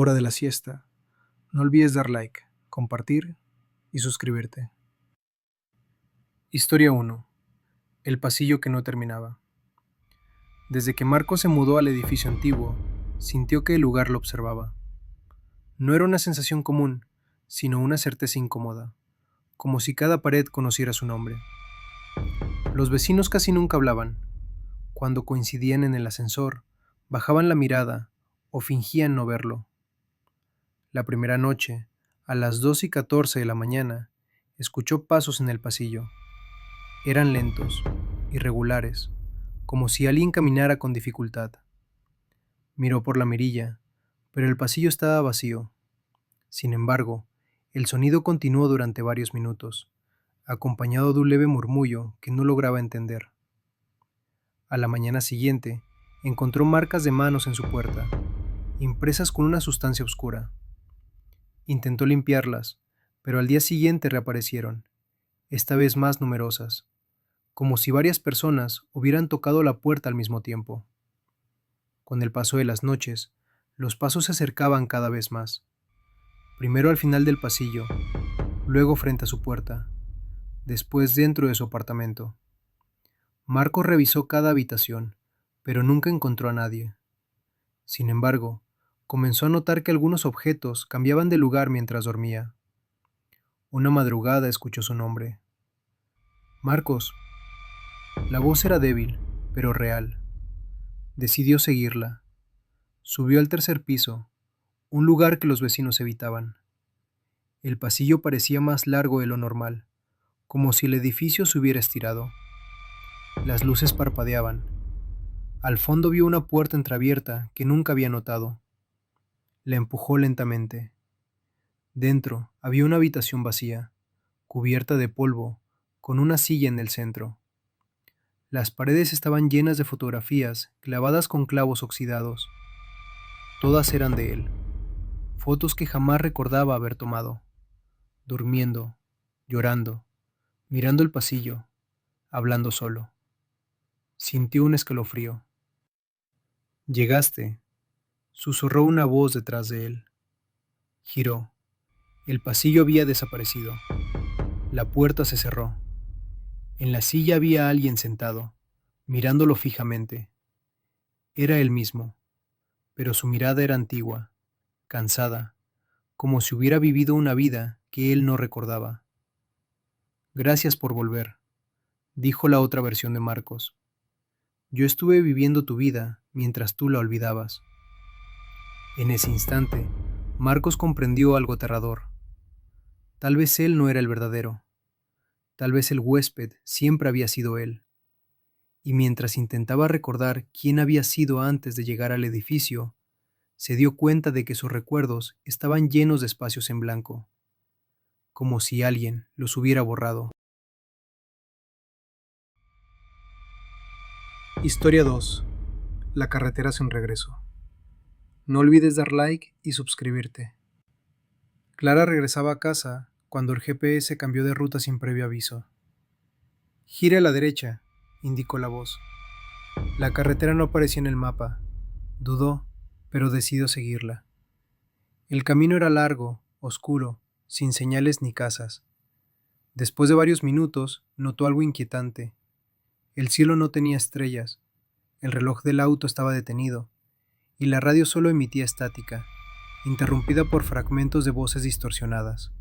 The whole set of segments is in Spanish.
hora de la siesta. No olvides dar like, compartir y suscribirte. Historia 1. El pasillo que no terminaba. Desde que Marco se mudó al edificio antiguo, sintió que el lugar lo observaba. No era una sensación común, sino una certeza incómoda, como si cada pared conociera su nombre. Los vecinos casi nunca hablaban. Cuando coincidían en el ascensor, bajaban la mirada o fingían no verlo. La primera noche, a las 2:14 de la mañana, escuchó pasos en el pasillo. Eran lentos, irregulares, como si alguien caminara con dificultad. Miró por la mirilla, pero el pasillo estaba vacío. Sin embargo, el sonido continuó durante varios minutos, acompañado de un leve murmullo que no lograba entender. A la mañana siguiente, encontró marcas de manos en su puerta, impresas con una sustancia oscura. Intentó limpiarlas, pero al día siguiente reaparecieron, esta vez más numerosas, como si varias personas hubieran tocado la puerta al mismo tiempo. Con el paso de las noches, los pasos se acercaban cada vez más. Primero al final del pasillo, luego frente a su puerta, después dentro de su apartamento. Marco revisó cada habitación, pero nunca encontró a nadie. Sin embargo, comenzó a notar que algunos objetos cambiaban de lugar mientras dormía. Una madrugada escuchó su nombre. Marcos. La voz era débil, pero real. Decidió seguirla. Subió al tercer piso, un lugar que los vecinos evitaban. El pasillo parecía más largo de lo normal, como si el edificio se hubiera estirado. Las luces parpadeaban. Al fondo vio una puerta entreabierta que nunca había notado. La empujó lentamente. Dentro había una habitación vacía, cubierta de polvo, con una silla en el centro. Las paredes estaban llenas de fotografías clavadas con clavos oxidados. Todas eran de él, fotos que jamás recordaba haber tomado. Durmiendo, llorando, mirando el pasillo, hablando solo. Sintió un escalofrío. «Llegaste», susurró una voz detrás de él. Giró. El pasillo había desaparecido. La puerta se cerró. En la silla había alguien sentado, mirándolo fijamente. Era él mismo, pero su mirada era antigua, cansada, como si hubiera vivido una vida que él no recordaba. «Gracias por volver», dijo la otra versión de Marcos. «Yo estuve viviendo tu vida mientras tú la olvidabas». En ese instante, Marcos comprendió algo aterrador. Tal vez él no era el verdadero. Tal vez el huésped siempre había sido él. Y mientras intentaba recordar quién había sido antes de llegar al edificio, se dio cuenta de que sus recuerdos estaban llenos de espacios en blanco, como si alguien los hubiera borrado. Historia 2. La carretera sin regreso. No olvides dar like y suscribirte. Clara regresaba a casa cuando el GPS cambió de ruta sin previo aviso. «Gire a la derecha», indicó la voz. La carretera no aparecía en el mapa. Dudó, pero decidió seguirla. El camino era largo, oscuro, sin señales ni casas. Después de varios minutos, notó algo inquietante. El cielo no tenía estrellas, el reloj del auto estaba detenido, y la radio solo emitía estática, interrumpida por fragmentos de voces distorsionadas.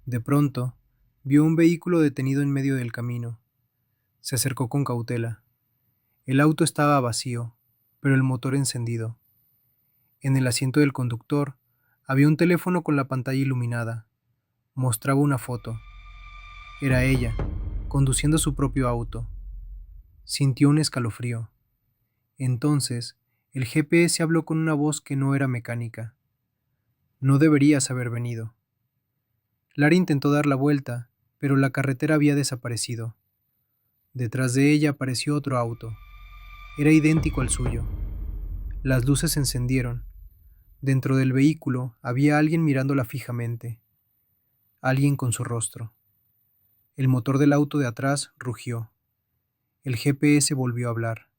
De pronto, vio un vehículo detenido en medio del camino. Se acercó con cautela. El auto estaba vacío, pero el motor encendido. En el asiento del conductor había un teléfono con la pantalla iluminada. Mostraba una foto. Era ella, conduciendo su propio auto. Sintió un escalofrío. Entonces, el GPS habló con una voz que no era mecánica. «No deberías haber venido». Lara intentó dar la vuelta, pero la carretera había desaparecido. Detrás de ella apareció otro auto. Era idéntico al suyo. Las luces se encendieron. Dentro del vehículo había alguien mirándola fijamente. Alguien con su rostro. El motor del auto de atrás rugió. El GPS volvió a hablar.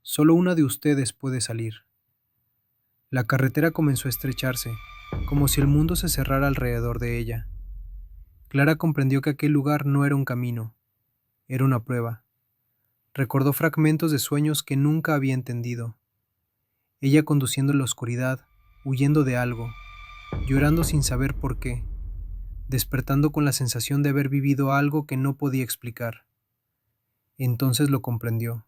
«Solo una de ustedes puede salir». La carretera comenzó a estrecharse, como si el mundo se cerrara alrededor de ella. Clara comprendió que aquel lugar no era un camino, era una prueba. Recordó fragmentos de sueños que nunca había entendido. Ella conduciendo en la oscuridad, huyendo de algo, llorando sin saber por qué, despertando con la sensación de haber vivido algo que no podía explicar. Entonces lo comprendió.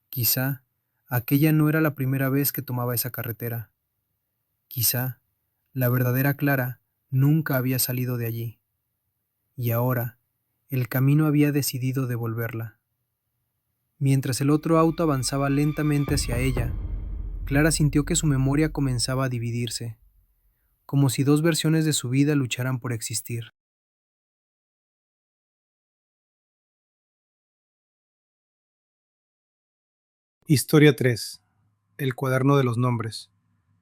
Quizá aquella no era la primera vez que tomaba esa carretera. Quizá la verdadera Clara nunca había salido de allí. Y ahora el camino había decidido devolverla. Mientras el otro auto avanzaba lentamente hacia ella, Clara sintió que su memoria comenzaba a dividirse, como si dos versiones de su vida lucharan por existir. Historia 3. El cuaderno de los nombres.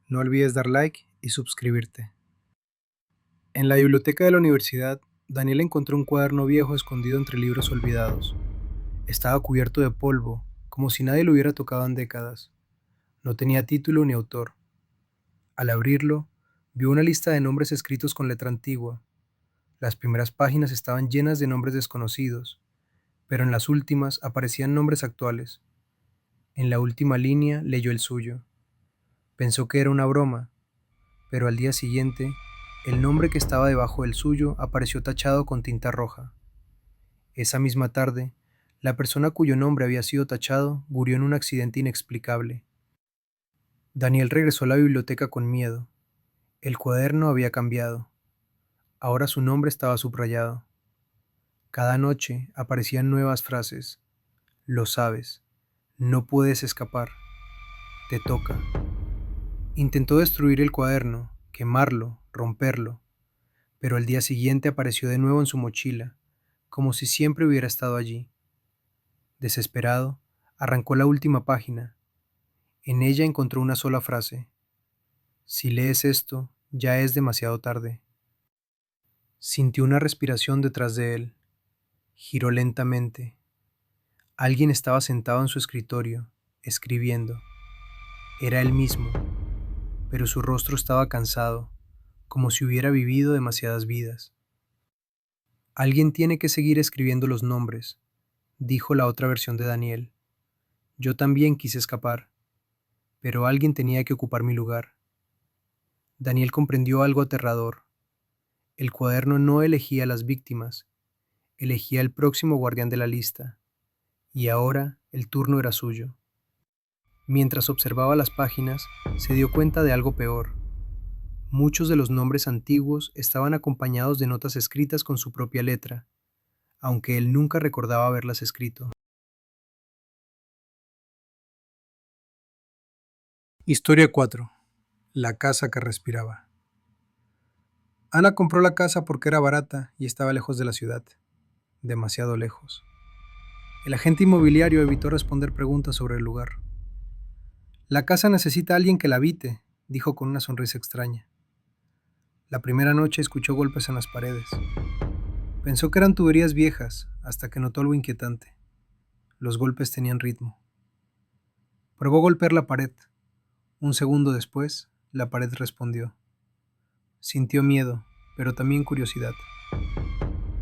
No olvides dar like y suscribirte. En la biblioteca de la universidad, Daniel encontró un cuaderno viejo escondido entre libros olvidados. Estaba cubierto de polvo, como si nadie lo hubiera tocado en décadas. No tenía título ni autor. Al abrirlo, vio una lista de nombres escritos con letra antigua. Las primeras páginas estaban llenas de nombres desconocidos, pero en las últimas aparecían nombres actuales. En la última línea leyó el suyo. Pensó que era una broma, pero al día siguiente, el nombre que estaba debajo del suyo apareció tachado con tinta roja. Esa misma tarde, la persona cuyo nombre había sido tachado murió en un accidente inexplicable. Daniel regresó a la biblioteca con miedo. El cuaderno había cambiado. Ahora su nombre estaba subrayado. Cada noche aparecían nuevas frases. Lo sabes. No puedes escapar. Te toca. Intentó destruir el cuaderno, quemarlo, romperlo, pero al día siguiente apareció de nuevo en su mochila, como si siempre hubiera estado allí. Desesperado, arrancó la última página. En ella encontró una sola frase. Si lees esto, ya es demasiado tarde. Sintió una respiración detrás de él. Giró lentamente. Alguien estaba sentado en su escritorio, escribiendo. Era él mismo, pero su rostro estaba cansado, como si hubiera vivido demasiadas vidas. Alguien tiene que seguir escribiendo los nombres, dijo la otra versión de Daniel. Yo también quise escapar, pero alguien tenía que ocupar mi lugar. Daniel comprendió algo aterrador. El cuaderno no elegía a las víctimas, elegía al próximo guardián de la lista, y ahora el turno era suyo. Mientras observaba las páginas, se dio cuenta de algo peor. Muchos de los nombres antiguos estaban acompañados de notas escritas con su propia letra, aunque él nunca recordaba haberlas escrito. Historia 4. La casa que respiraba. Ana compró la casa porque era barata y estaba lejos de la ciudad, demasiado lejos. El agente inmobiliario evitó responder preguntas sobre el lugar. La casa necesita a alguien que la habite, dijo con una sonrisa extraña. La primera noche escuchó golpes en las paredes. Pensó que eran tuberías viejas, hasta que notó algo inquietante. Los golpes tenían ritmo. Probó golpear la pared. Un segundo después, la pared respondió. Sintió miedo, pero también curiosidad.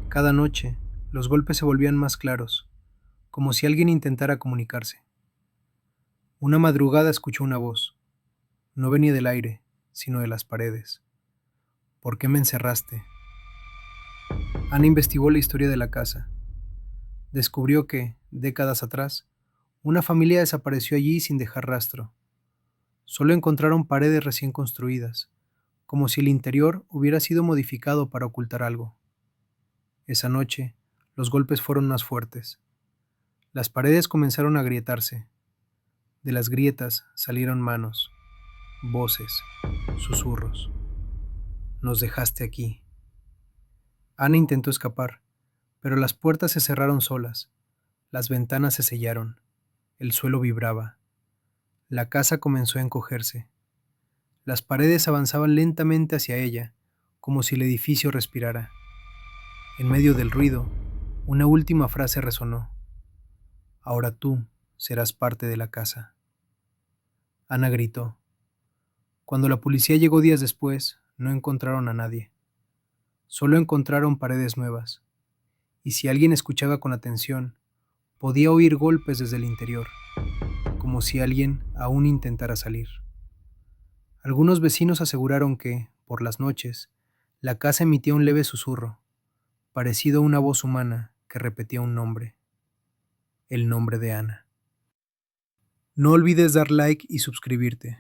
Cada noche, los golpes se volvían más claros, como si alguien intentara comunicarse. Una madrugada escuchó una voz. No venía del aire, sino de las paredes. ¿Por qué me encerraste? Ana investigó la historia de la casa. Descubrió que, décadas atrás, una familia desapareció allí sin dejar rastro. Solo encontraron paredes recién construidas, como si el interior hubiera sido modificado para ocultar algo. Esa noche, los golpes fueron más fuertes. Las paredes comenzaron a agrietarse. De las grietas salieron manos, voces, susurros. Nos dejaste aquí. Ana intentó escapar, pero las puertas se cerraron solas, las ventanas se sellaron, el suelo vibraba. La casa comenzó a encogerse. Las paredes avanzaban lentamente hacia ella, como si el edificio respirara. En medio del ruido, una última frase resonó. Ahora tú serás parte de la casa. Ana gritó. Cuando la policía llegó días después, no encontraron a nadie. Solo encontraron paredes nuevas, y si alguien escuchaba con atención, podía oír golpes desde el interior, como si alguien aún intentara salir. Algunos vecinos aseguraron que, por las noches, la casa emitía un leve susurro, parecido a una voz humana que repetía un nombre, el nombre de Ana. No olvides dar like y suscribirte.